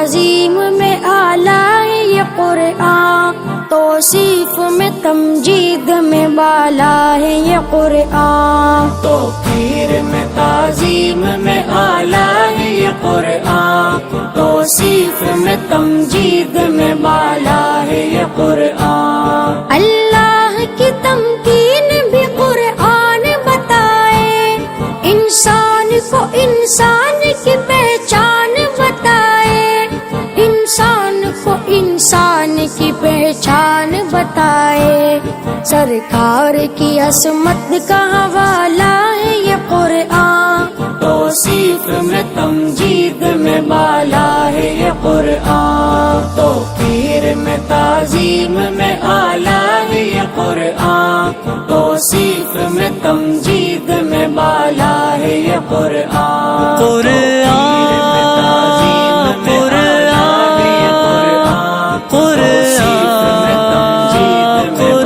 تعظیم میں اعلیٰ ہے یہ قرآن، توصیف میں تمجید میں بالا ہے یہ قرآن، توقیر میں تعظیم میں اعلیٰ ہے یہ قرآن، توصیف میں تمجید میں بالا ہے یہ قرآن۔ اللہ کی تمکین بھی قرآن بتائے، انسان کو انسان کی پہچان بتائے، انسان کو انسان کی پہچان بتائے، سرکار کی عصمت کا حوالہ ہے یہ قرآن، توصیف میں تمجید میں بالا ہے یہ قرآن، توقیر میں تعظیم میں اعلیٰ ہے یہ قرآن، توصیف میں تمجید میں بالا ہے یہ قرآن، توقیر میں تعظیم میں اعلیٰ ہے یہ قرآن، توصیف میں تمجید میں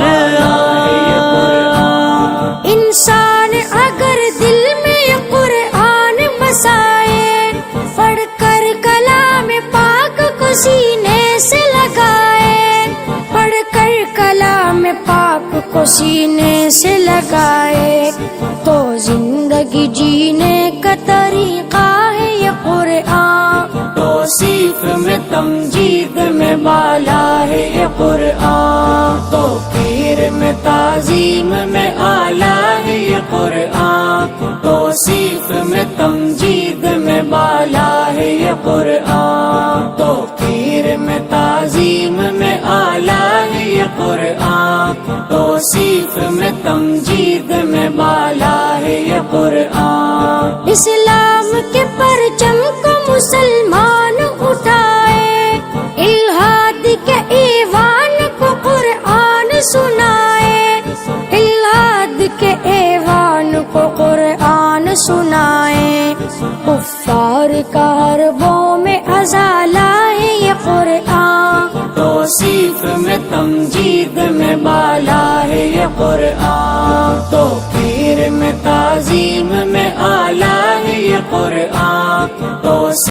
بالا ہے یہ قرآن۔ انسان اگر دل میں یہ قرآن بسائے، پڑھ کر کلام پاک کو سینے سے لگائے، پڑھ کر کلام پاک کو سینے سے لگائے، تو زندگی جینے کا طریقہ ہے یہ قرآن، توصیف میں تمجید میں بالا ہے یہ قرآن، توقیر میں تعظیم میں اعلیٰ ہے یہ قرآن، توصیف میں تمجید میں بالا ہے یہ قرآن، توقیر میں تعظیم میں اعلیٰ ہے یہ قرآن، توصیف میں تمجید میں بالا ہے یہ قرآن۔ اسلام کے پرچم کو مسلمان اٹھائے، الہاد کے ایوان کو قرآن سنائے، الہاد کے ایوان کو قرآن سنائے، کفار کا حربوں میں ازالہ ہے یہ قرآن، توصیف میں تمجید میں بالا ہے یہ قرآن، توقیر میں تعظیم میں اعلیٰ ہے یہ قرآن، توصیف